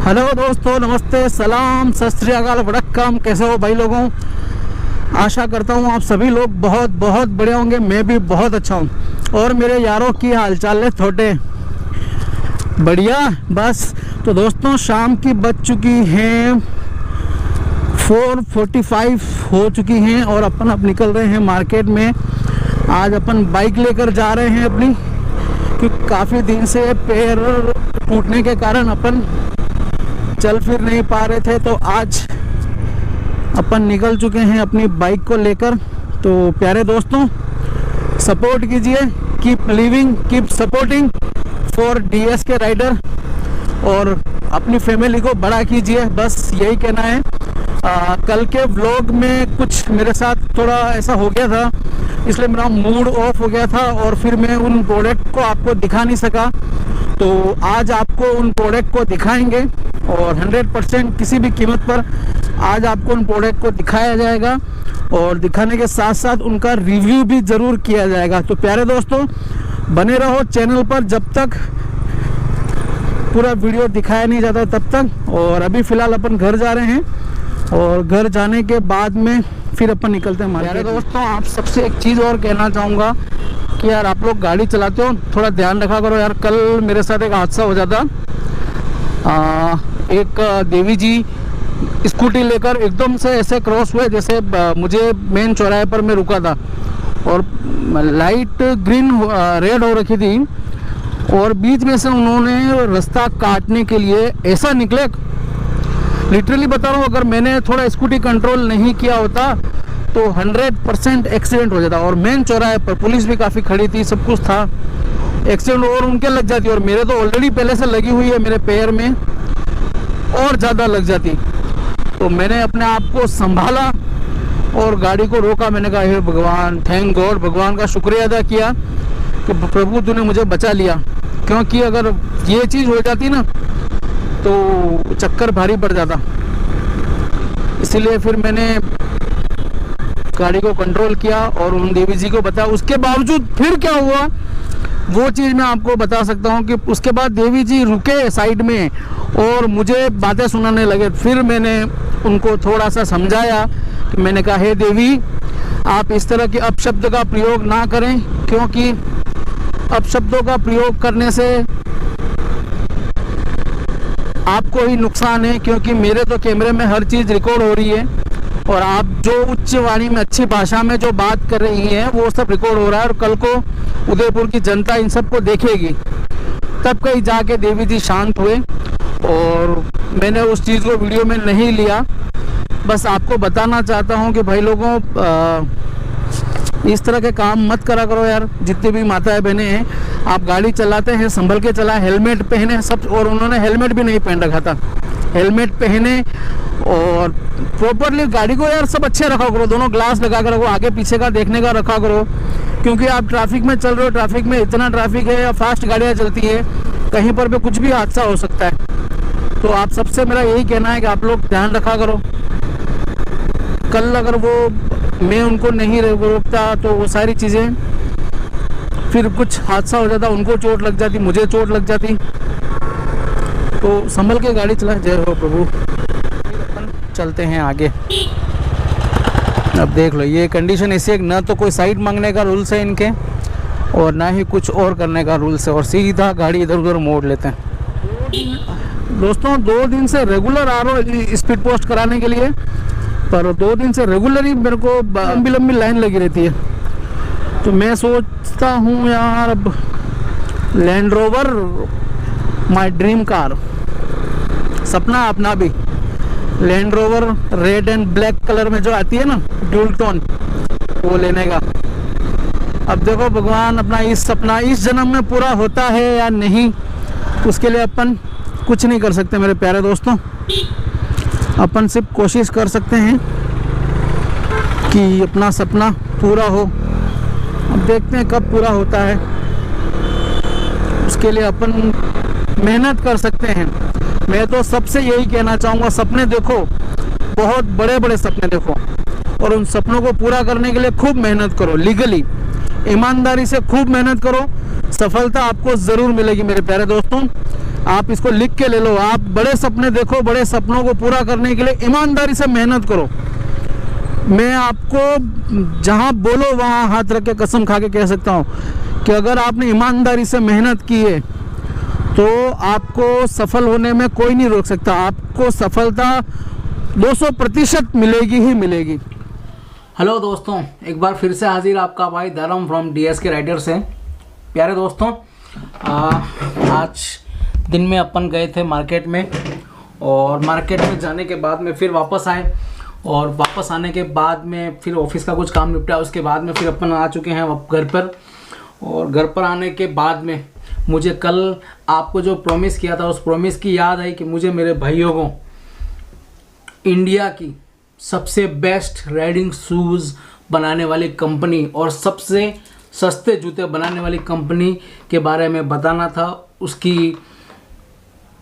Hello दोस्तों, नमस्ते, सलाम, सत श्री अकाल, वड़क्कम। कैसे हो भाई लोगों? आशा करता हूँ आप सभी लोग बहुत बहुत बढ़िया होंगे। मैं भी बहुत अच्छा हूँ। और मेरे यारों की हालचाल है छोटे बढ़िया बस। तो दोस्तों, शाम की बज चुकी हैं 4:45 हो चुकी हैं और अपन अब निकल रहे हैं मार्केट में। आज अपन बाइक लेकर जा रहे हैं अपनी, क्योंकि काफ़ी दिन से पैर टूटने के कारण अपन चल फिर नहीं पा रहे थे। तो आज अपन निकल चुके हैं अपनी बाइक को लेकर। तो प्यारे दोस्तों, सपोर्ट कीजिए, keep living, keep supporting for DS के राइडर, और अपनी फैमिली को बड़ा कीजिए, बस यही कहना है। कल के व्लॉग में कुछ मेरे साथ थोड़ा ऐसा हो गया था, इसलिए मेरा मूड ऑफ हो गया था और फिर मैं उन प्रोडक्ट को आपको दिखा नहीं सका। तो आज आपको उन प्रोडक्ट को दिखाएंगे और 100% किसी भी कीमत पर आज आपको उन प्रोडक्ट को दिखाया जाएगा, और दिखाने के साथ साथ उनका रिव्यू भी ज़रूर किया जाएगा। तो प्यारे दोस्तों, बने रहो चैनल पर जब तक पूरा वीडियो दिखाया नहीं जाता तब तक। और अभी फ़िलहाल अपन घर जा रहे हैं और घर जाने के बाद में फिर अपन निकलते हैं मार्केट। प्यारे दोस्तों, आप सबसे एक चीज़ और कहना चाहूँगा कि यार आप लोग गाड़ी चलाते हो, थोड़ा ध्यान रखा करो यार। कल मेरे साथ एक हादसा हो जाता। एक देवी जी स्कूटी लेकर एकदम से ऐसे क्रॉस हुए जैसे मुझे मेन चौराहे पर मैं रुका था और लाइट ग्रीन रेड हो रखी थी, और बीच में से उन्होंने रास्ता काटने के लिए ऐसा निकले। लिटरली बता रहा हूँ, अगर मैंने थोड़ा स्कूटी कंट्रोल नहीं किया होता तो 100% एक्सीडेंट हो जाता। और मेन चौराहे पर पुलिस भी काफ़ी खड़ी थी, सब कुछ था। एक्सीडेंट और उनके लग जाती और मेरे तो ऑलरेडी पहले से लगी हुई है, मेरे पैर में और ज़्यादा लग जाती। तो मैंने अपने आप को संभाला और गाड़ी को रोका। मैंने कहा हे भगवान, थैंक गॉड, भगवान का शुक्रिया अदा किया कि प्रभु तूने मुझे बचा लिया, क्योंकि अगर ये चीज़ हो जाती ना तो चक्कर भारी पड़ जाता। इसीलिए फिर मैंने गाड़ी को कंट्रोल किया और उन देवी जी को बताया। उसके बावजूद फिर क्या हुआ वो चीज़ मैं आपको बता सकता हूँ कि उसके बाद देवी जी रुके साइड में और मुझे बातें सुनाने लगे। फिर मैंने उनको थोड़ा सा समझाया कि मैंने कहा हे देवी, आप इस तरह के अपशब्द का प्रयोग ना करें, क्योंकि अपशब्दों का प्रयोग करने से आपको ही नुकसान है, क्योंकि मेरे तो कैमरे में हर चीज़ रिकॉर्ड हो रही है और आप जो उच्च वाणी में अच्छी भाषा में जो बात कर रही हैं वो सब रिकॉर्ड हो रहा है और कल को उदयपुर की जनता इन सब को देखेगी। तब कहीं जाके देवी जी शांत हुए और मैंने उस चीज़ को वीडियो में नहीं लिया। बस आपको बताना चाहता हूँ कि भाई लोगों, इस तरह के काम मत करा करो यार। जितनी भी माताएं बहनें हैं, आप गाड़ी चलाते हैं संभल के चलाएं, हेलमेट पहने सब। और उन्होंने हेलमेट भी नहीं पहन रखा था, हेलमेट पहने और प्रॉपरली गाड़ी को यार सब अच्छे रखा करो। दोनों ग्लास लगा कर रखो, आगे पीछे का देखने का रखा करो, क्योंकि आप ट्रैफिक में चल रहे हो। ट्रैफिक में इतना ट्रैफिक है या फास्ट गाड़ियाँ चलती है, कहीं पर भी कुछ भी हादसा हो सकता है। तो आप सबसे मेरा यही कहना है कि आप लोग ध्यान रखा करो। कल अगर वो मैं उनको नहीं रोकता तो वो सारी चीज़ें फिर कुछ हादसा हो जाता, उनको चोट लग जाती, मुझे चोट लग जाती। तो संभल के गाड़ी चलाएं। जय हो प्रभु। चलते हैं आगे। अब देख लो, ये कंडीशन ऐसी है, ना तो कोई साइड मांगने का रूल्स है इनके और ना ही कुछ और करने का रूल्स है, और सीधा गाड़ी इधर उधर मोड़ लेते हैं। दोस्तों, 2 दिन से रेगुलर आ रहा हूँ स्पीड पोस्ट कराने के लिए, पर 2 दिन से रेगुलर ही मेरे को लंबी लंबी लाइन लगी रहती है। तो मैं सोचता हूँ यार, अब land rover my dream car, सपना अपना भी land rover red and black colour में जो आती है ना, ड्यूल टोन, वो लेने का। अब देखो भगवान अपना इस सपना इस जन्म में पूरा होता है या नहीं, उसके लिए अपन कुछ नहीं कर सकते मेरे प्यारे दोस्तों। अपन सिर्फ कोशिश कर सकते हैं कि अपना सपना पूरा हो। अब देखते हैं कब पूरा होता है, उसके लिए अपन मेहनत कर सकते हैं। मैं तो सबसे यही कहना चाहूँगा, सपने देखो, बहुत बड़े बड़े सपने देखो, और उन सपनों को पूरा करने के लिए खूब मेहनत करो। लीगली, ईमानदारी से खूब मेहनत करो, सफलता आपको ज़रूर मिलेगी मेरे प्यारे दोस्तों। आप इसको लिख के ले लो। आप बड़े सपने देखो, बड़े सपनों को पूरा करने के लिए ईमानदारी से मेहनत करो। मैं आपको जहाँ बोलो वहाँ हाथ रख के कसम खा के कह सकता हूँ कि अगर आपने ईमानदारी से मेहनत की है तो आपको सफल होने में कोई नहीं रोक सकता। आपको सफलता 200% मिलेगी ही मिलेगी। हेलो दोस्तों, एक बार फिर से हाजिर आपका भाई धर्म फ्रॉम DSK राइडर से। प्यारे दोस्तों, आज दिन में अपन गए थे मार्केट में, और मार्केट में जाने के बाद में फिर वापस आए, और वापस आने के बाद में फिर ऑफिस का कुछ काम निपटा। उसके बाद में फिर अपन आ चुके हैं घर पर, और घर पर आने के बाद में मुझे कल आपको जो प्रॉमिस किया था उस प्रॉमिस की याद आई कि मुझे मेरे भाइयों को इंडिया की सबसे बेस्ट राइडिंग शूज़ बनाने वाली कंपनी और सबसे सस्ते जूते बनाने वाली कंपनी के बारे में बताना था, उसकी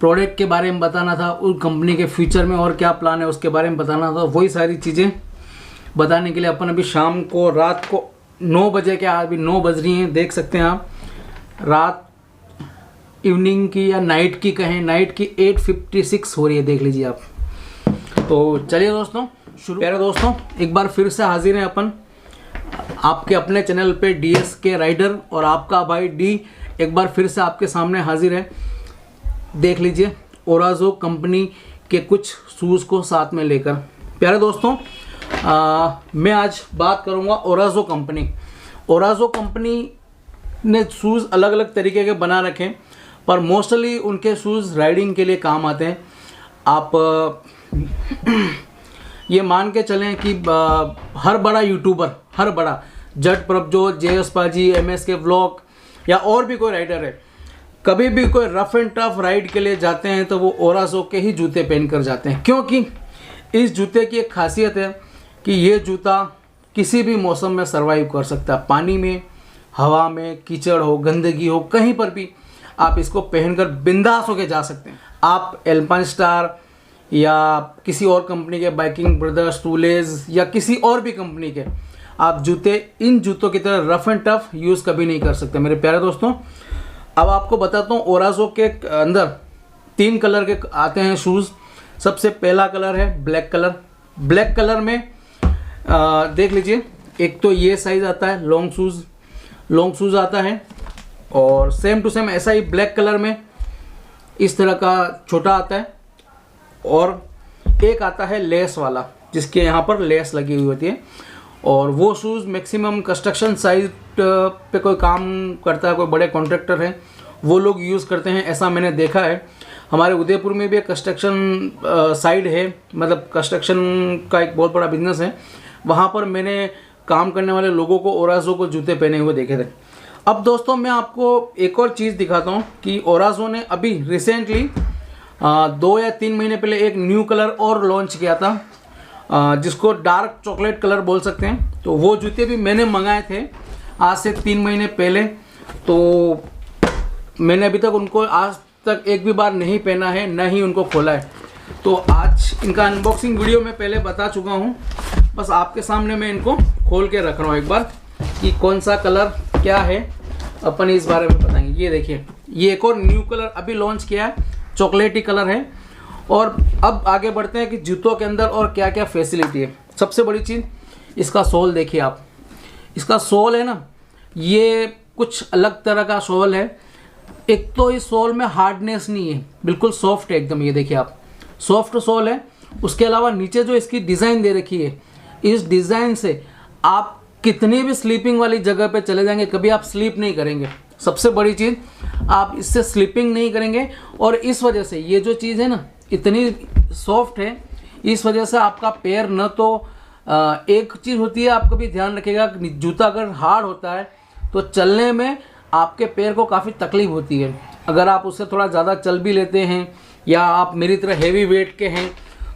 प्रोडक्ट के बारे में बताना था, उस कंपनी के फ्यूचर में और क्या प्लान है उसके बारे में बताना था। वही सारी चीज़ें बताने के लिए अपन अभी शाम को, रात को 9 बजे के, अभी 9 बज रही हैं, देख सकते हैं आप। रात इवनिंग की या नाइट की कहें, नाइट की 8:56 हो रही है, देख लीजिए आप। तो चलिए दोस्तों शुरू। प्यारे दोस्तों, एक बार फिर से हाजिर हैं अपन आपके अपने चैनल पे DSK राइडर, और आपका भाई डी एक बार फिर से आपके सामने हाजिर है। देख लीजिए ओराज़ो कंपनी के कुछ शूज़ को साथ में लेकर। प्यारे दोस्तों, मैं आज बात करूंगा ओराज़ो कंपनी। ओराज़ो कंपनी ने शूज़ अलग अलग तरीके के बना रखे हैं, पर मोस्टली उनके शूज़ राइडिंग के लिए काम आते हैं। आप ये मान के चलें कि हर बड़ा यूट्यूबर, हर बड़ा जट प्रभजोत, JS पाजी, MSK व्लॉग या और भी कोई राइडर है, कभी भी कोई रफ एंड टफ राइड के लिए जाते हैं तो वो ओराज़ो के ही जूते पहन कर जाते हैं, क्योंकि इस जूते की एक खासियत है कि ये जूता किसी भी मौसम में सर्वाइव कर सकता है। पानी में, हवा में, कीचड़ हो, गंदगी हो, कहीं पर भी आप इसको पहनकर बिंदास होकर जा सकते हैं। आप एल्पाइन स्टार या किसी और कंपनी के, बाइकिंग ब्रदर्स, टूलेज या किसी और भी कंपनी के आप जूते, इन जूतों की तरह रफ एंड टफ यूज़ कभी नहीं कर सकते मेरे प्यारे दोस्तों। अब आपको बताता हूँ, ओराज़ो के अंदर 3 कलर के आते हैं शूज़। सबसे पहला कलर है ब्लैक कलर। ब्लैक कलर में देख लीजिए, एक तो ये साइज़ आता है, लॉन्ग शूज़ आता है, और सेम टू सेम ऐसा ही ब्लैक कलर में इस तरह का छोटा आता है, और एक आता है लेस वाला जिसके यहाँ पर लेस लगी हुई होती है। और वो शूज़ मैक्सिमम कंस्ट्रक्शन साइट पे कोई काम करता है, कोई बड़े कॉन्ट्रैक्टर हैं, वो लोग यूज़ करते हैं, ऐसा मैंने देखा है। हमारे उदयपुर में भी एक कंस्ट्रक्शन साइट है, मतलब कंस्ट्रक्शन का एक बहुत बड़ा बिजनेस है, वहाँ पर मैंने काम करने वाले लोगों को ओराज़ो को जूते पहने हुए देखे थे। अब दोस्तों, मैं आपको एक और चीज़ दिखाता हूँ कि ओराज़ो ने अभी रिसेंटली 2 या 3 महीने पहले एक न्यू कलर और लॉन्च किया था, जिसको डार्क चॉकलेट कलर बोल सकते हैं। तो वो जूते भी मैंने मंगाए थे आज से 3 महीने पहले, तो मैंने अभी तक उनको आज तक एक भी बार नहीं पहना है, न ही उनको खोला है। तो आज इनका अनबॉक्सिंग वीडियो मैं पहले बता चुका हूँ, बस आपके सामने मैं इनको खोल के रख रहा हूँ एक बार कि कौन सा कलर क्या है, अपन इस बारे में बताएंगे। ये देखिए, ये एक और न्यू कलर अभी लॉन्च किया है, चॉकलेटी कलर है। और अब आगे बढ़ते हैं कि जूतों के अंदर और क्या क्या फैसिलिटी है। सबसे बड़ी चीज़, इसका सोल देखिए आप। इसका सोल है ना, ये कुछ अलग तरह का सोल है। एक तो इस सोल में हार्डनेस नहीं है, बिल्कुल सॉफ्ट है एकदम। ये देखिए आप, सॉफ्ट सोल है। उसके अलावा नीचे जो इसकी डिज़ाइन दे रखी है, इस डिज़ाइन से आप कितनी भी स्लीपिंग वाली जगह पे चले जाएंगे, कभी आप स्लीप नहीं करेंगे। सबसे बड़ी चीज़, आप इससे स्लीपिंग नहीं करेंगे। और इस वजह से ये जो चीज़ है ना, इतनी सॉफ्ट है, इस वजह से आपका पैर न तो एक चीज़ होती है, आप कभी ध्यान रखिएगा, जूता अगर हार्ड होता है तो चलने में आपके पैर को काफ़ी तकलीफ होती है। अगर आप उससे थोड़ा ज़्यादा चल भी लेते हैं या आप मेरी तरह हेवी वेट के हैं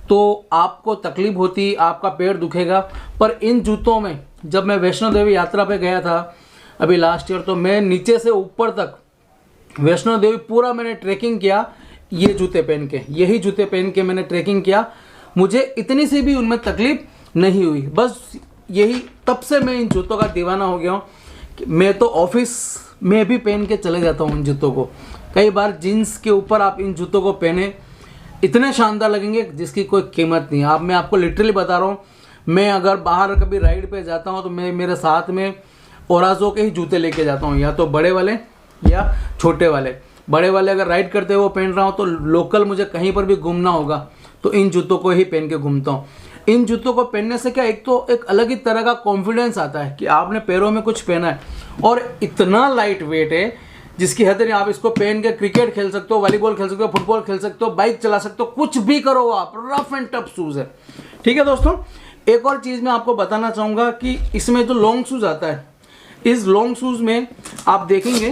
तो आपको तकलीफ होती, आपका पैर दुखेगा। पर इन जूतों में, जब मैं वैष्णो देवी यात्रा पे गया था अभी लास्ट ईयर, तो मैं नीचे से ऊपर तक वैष्णो देवी पूरा मैंने ट्रैकिंग किया ये जूते पहन के, यही जूते पहन के मैंने ट्रैकिंग किया। मुझे इतनी सी भी उनमें तकलीफ नहीं हुई। बस यही, तब से मैं इन जूतों का दीवाना हो गया हूँ। मैं तो ऑफिस में भी पहन के चले जाता हूँ इन जूतों को, कई बार जीन्स के ऊपर आप इन जूतों को पहने इतने शानदार लगेंगे जिसकी कोई कीमत नहीं। मैं आपको लिटरली बता रहा हूँ, मैं अगर बाहर कभी राइड पे जाता हूँ तो मैं मेरे साथ में ओराजो के ही जूते लेके जाता हूँ, या तो बड़े वाले या छोटे वाले। बड़े वाले अगर राइड करते हुए पहन रहा हूँ तो लोकल मुझे कहीं पर भी घूमना होगा तो इन जूतों को ही पहन के घूमता हूँ। इन जूतों को पहनने से क्या, एक तो एक अलग ही तरह का कॉन्फिडेंस आता है कि आपने पैरों में कुछ पहना है, और इतना लाइट वेट है जिसकी हद नहीं। आप इसको पहन के क्रिकेट खेल सकते हो, वॉलीबॉल खेल सकते हो, फुटबॉल खेल सकते हो, बाइक चला सकते हो, कुछ भी करो आप। रफ एंड टफ शूज है, ठीक है दोस्तों। एक और चीज़ मैं आपको बताना चाहूँगा कि इसमें जो लॉन्ग शूज आता है, इस लॉन्ग शूज में आप देखेंगे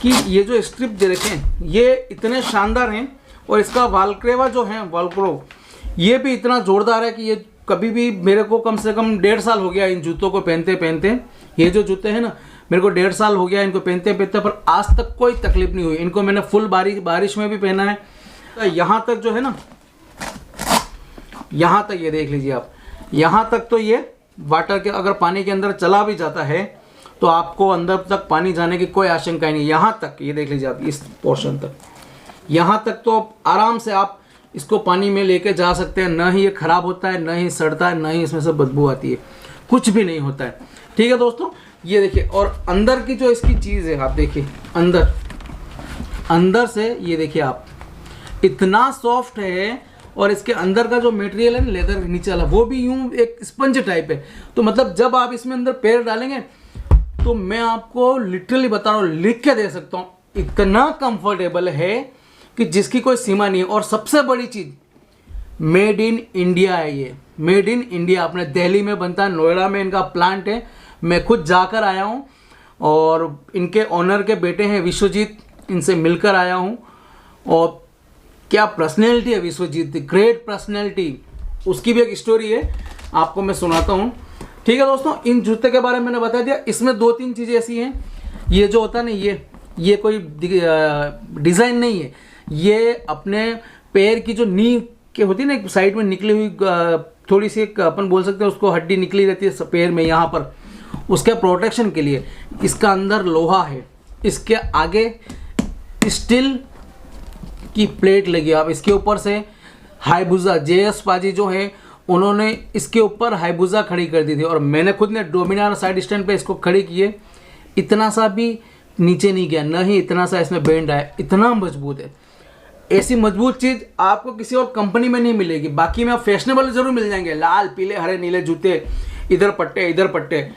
कि ये जो स्ट्रिप दे रखे हैं ये इतने शानदार हैं, और इसका वालक्रेवा जो है वालक्रो, ये भी इतना जोरदार है कि ये कभी भी, मेरे को कम से कम 1.5 साल हो गया इन जूतों को पहनते पहनते। ये जो जूते हैं ना, मेरे को 1.5 साल हो गया इनको पहनते पहनते, पर आज तक कोई तकलीफ नहीं हुई। इनको मैंने फुल बारिश में भी पहना है। तो यहाँ तक जो है ना, यहाँ तक ये देख लीजिए आप, यहाँ तक तो ये वाटर के, अगर पानी के अंदर चला भी जाता है तो आपको अंदर तक पानी जाने की कोई आशंका ही नहीं। यहाँ तक ये देख लीजिए आप, इस पोर्शन तक, यहाँ तक तो आराम से आप इसको पानी में लेके जा सकते हैं। ना ही ये ख़राब होता है, ना ही सड़ता है, ना ही इसमें से बदबू आती है, कुछ भी नहीं होता है, ठीक है दोस्तों। ये देखिए, और अंदर की जो इसकी चीज़ है, आप देखिए अंदर से ये देखिए आप, इतना सॉफ्ट है, और इसके अंदर का जो मटेरियल है लेदर नीचे वाला, वो भी यूं एक स्पंज टाइप है। तो मतलब जब आप इसमें अंदर पैर डालेंगे तो मैं आपको लिटरली बता रहा हूँ, लिख के दे सकता हूँ, इतना कंफर्टेबल है कि जिसकी कोई सीमा नहीं है। और सबसे बड़ी चीज़, मेड इन इंडिया है ये, मेड इन इंडिया। अपने दिल्ली में बनता है, नोएडा में इनका प्लांट है। मैं खुद जाकर आया हूँ, और इनके ऑनर के बेटे हैं विश्वजीत, इनसे मिलकर आया हूँ। और क्या पर्सनैलिटी है विश्वजीत, ग्रेट पर्सनैलिटी। उसकी भी एक स्टोरी है, आपको मैं सुनाता हूँ, ठीक है दोस्तों। इन जूते के बारे में मैंने बता दिया। इसमें 2-3 चीज़ें ऐसी हैं, ये जो होता है ना, ये कोई डिज़ाइन नहीं है, ये अपने पैर की जो नी के होती है ना, साइड में निकली हुई थोड़ी सी, अपन बोल सकते हैं उसको, हड्डी निकली रहती है पैर में यहाँ पर, उसके प्रोटेक्शन के लिए इसका अंदर लोहा है। इसके आगे स्टील की प्लेट लगी। आप इसके ऊपर से हाईबुजा, JS पाजी जो है, उन्होंने इसके ऊपर हाईबुजा खड़ी कर दी थी, और मैंने खुद ने डोमिनार साइड स्टैंड पे इसको खड़ी किए। इतना सा भी नीचे नहीं गया, न ही इतना सा इसमें बेंड आया, इतना मजबूत है। ऐसी मजबूत चीज़ आपको किसी और कंपनी में नहीं मिलेगी। बाकी में आप फैशनेबल जरूर मिल जाएंगे, लाल पीले हरे नीले जूते, इधर पट्टे,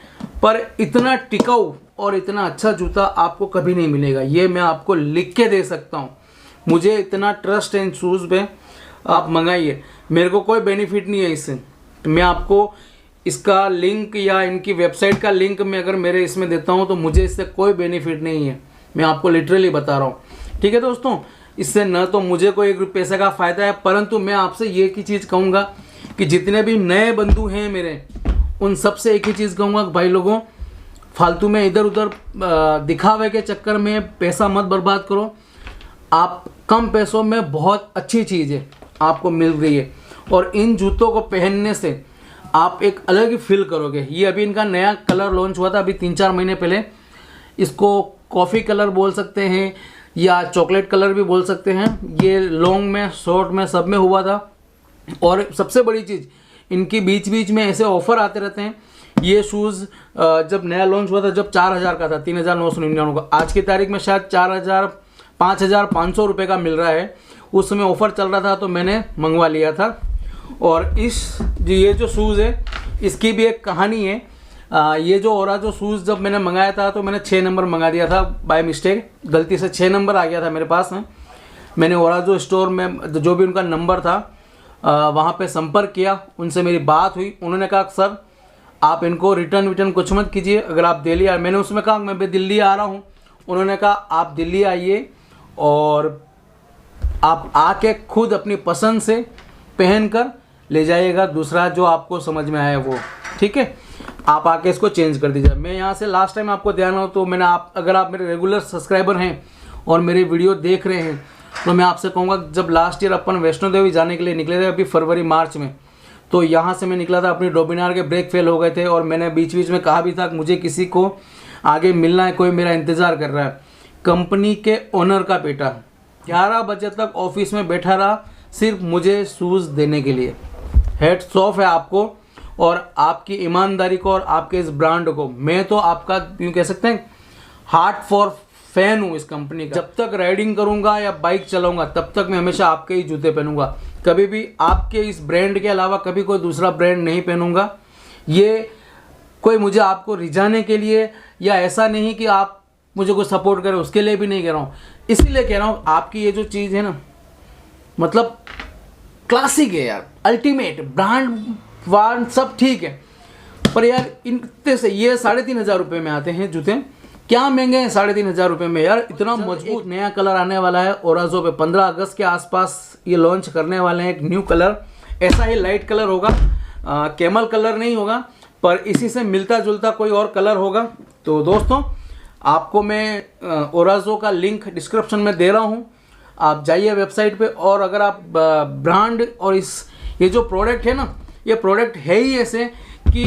पर इतना टिकाऊ और इतना अच्छा जूता आपको कभी नहीं मिलेगा। ये मैं आपको लिख के दे सकता हूँ। मुझे इतना ट्रस्ट है इन शूज़ पे, आप मंगाइए। मेरे को कोई बेनिफिट नहीं है इससे। मैं आपको इसका लिंक या इनकी वेबसाइट का लिंक मैं अगर मेरे इसमें देता हूँ तो मुझे इससे कोई बेनिफिट नहीं है, मैं आपको लिटरली बता रहा हूँ, ठीक है दोस्तों। इससे न तो मुझे कोई एक पैसे का फ़ायदा है, परंतु मैं आपसे ये की चीज़ कहूँगा कि जितने भी नए बंधु हैं मेरे, उन सबसे एक ही चीज़ कहूँगा कि भाई लोगों, फालतू में इधर उधर दिखावे के चक्कर में पैसा मत बर्बाद करो। आप कम पैसों में बहुत अच्छी चीज़ है आपको मिल रही है, और इन जूतों को पहनने से आप एक अलग ही फील करोगे। ये अभी इनका नया कलर लॉन्च हुआ था, अभी 3-4 महीने पहले। इसको कॉफ़ी कलर बोल सकते हैं या चॉकलेट कलर भी बोल सकते हैं। ये लॉन्ग में, शॉर्ट में, सब में हुआ था। और सबसे बड़ी चीज़, इनकी बीच बीच में ऐसे ऑफ़र आते रहते हैं। ये शूज़ जब नया लॉन्च हुआ था, जब 4,000 का था, 3,999 का, आज की तारीख में शायद 5,500 रुपये का मिल रहा है। उस समय ऑफ़र चल रहा था तो मैंने मंगवा लिया था। और ये जो शूज़ है, इसकी भी एक कहानी है। ये जो ओराजो शूज़ जब मैंने मंगाया था तो मैंने 6 नंबर मंगा दिया था बाय मिस्टेक, गलती से 6 नंबर आ गया था मेरे पास में। मैंने ओराजो स्टोर में जो भी उनका नंबर था वहाँ पे संपर्क किया, उनसे मेरी बात हुई। उन्होंने कहा सर आप इनको रिटर्न कुछ मत कीजिए, अगर आप दिल्ली आए। मैंने उसमें कहा मैं दिल्ली आ रहा हूँ। उन्होंने कहा आप दिल्ली आइए और आप आके खुद अपनी पसंद से पहन कर ले जाइएगा, दूसरा जो आपको समझ में आए वो, ठीक है, आप आके इसको चेंज कर दीजिए। मैं यहाँ से लास्ट टाइम आपको ध्यान हो तो मैंने अगर आप मेरे रेगुलर सब्सक्राइबर हैं और मेरे वीडियो देख रहे हैं तो मैं आपसे कहूँगा, जब लास्ट ईयर अपन वैष्णो देवी जाने के लिए निकले थे अभी फरवरी मार्च में, तो यहाँ से मैं निकला था, अपनी डोमिनार के ब्रेक फेल हो गए थे और मैंने बीच बीच में कहा भी था कि मुझे किसी को आगे मिलना है, कोई मेरा इंतज़ार कर रहा है। कंपनी के ओनर का बेटा 11 बजे तक ऑफिस में बैठा रहा सिर्फ मुझे शूज़ देने के लिए। हेड्स ऑफ है आपको और आपकी ईमानदारी को और आपके इस ब्रांड को। मैं तो आपका यूँ कह सकते हैं हार्ट फॉर फैन हूँ इस कंपनी का। जब तक राइडिंग करूँगा या बाइक चलाऊँगा तब तक मैं हमेशा आपके ही जूते पहनूंगा, कभी भी आपके इस ब्रांड के अलावा कभी कोई दूसरा ब्रांड नहीं पहनूंगा। ये कोई मुझे आपको रिझाने के लिए या ऐसा नहीं कि आप मुझे कुछ सपोर्ट करें उसके लिए भी नहीं कह रहा हूँ, इसीलिए कह रहा हूँ आपकी ये जो चीज़ है ना, मतलब क्लासिक है यार, अल्टीमेट ब्रांड वान सब ठीक है, पर यार इतने से ये 3,500 रुपये में आते हैं जूते। क्या महंगे हैं 3,500 रुपये में यार, इतना मजबूत। नया कलर आने वाला है ओराजो पे, 15 अगस्त के आसपास ये लॉन्च करने वाले हैं एक न्यू कलर। ऐसा ही लाइट कलर होगा, कैमल कलर नहीं होगा, पर इसी से मिलता जुलता कोई और कलर होगा। तो दोस्तों आपको मैं ओराजो का लिंक डिस्क्रिप्शन में दे रहा हूँ, आप जाइए वेबसाइट पे। और अगर आप ब्रांड और ये जो प्रोडक्ट है ना, ये प्रोडक्ट है ही ऐसे कि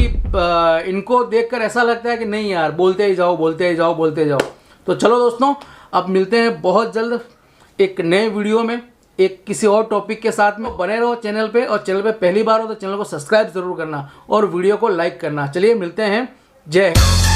इनको देखकर ऐसा लगता है कि नहीं यार बोलते ही जाओ बोलते ही जाओ बोलते जाओ। तो चलो दोस्तों, अब मिलते हैं बहुत जल्द एक नए वीडियो में एक किसी और टॉपिक के साथ में। बने रहो चैनल पे, और चैनल पे पहली बार हो तो चैनल को सब्सक्राइब जरूर करना और वीडियो को लाइक करना। चलिए मिलते हैं, जय हिंद।